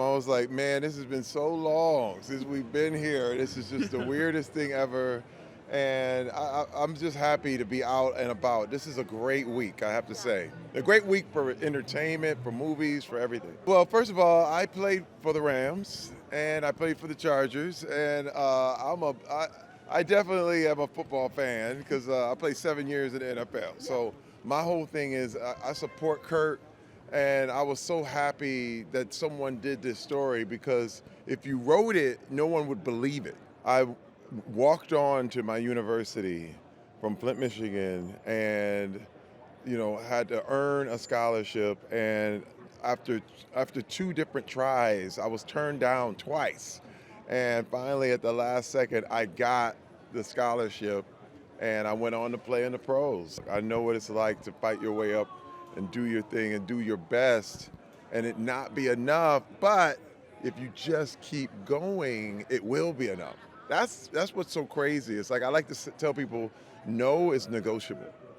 I was like, man, this has been so long since we've been here. This is just the weirdest thing ever. And I'm just happy to be out and about. This is a great week, I have to say. A great week for entertainment, for movies, for everything. Well, first of all, I played for the Rams and I played for the Chargers. And I definitely am a football fan because I played 7 years in the NFL. So my whole thing is I support Kurt. And I was so happy that someone did this story because if you wrote it, no one would believe it. I walked on to my university from Flint, Michigan, and had to earn a scholarship. And after two different tries, I was turned down twice. And finally, at the last second, I got the scholarship, and I went on to play in the pros. I know what it's like to fight your way up and do your thing and do your best and it not be enough. But if you just keep going, it will be enough. That's what's so crazy. It's like I like to tell people, no is negotiable.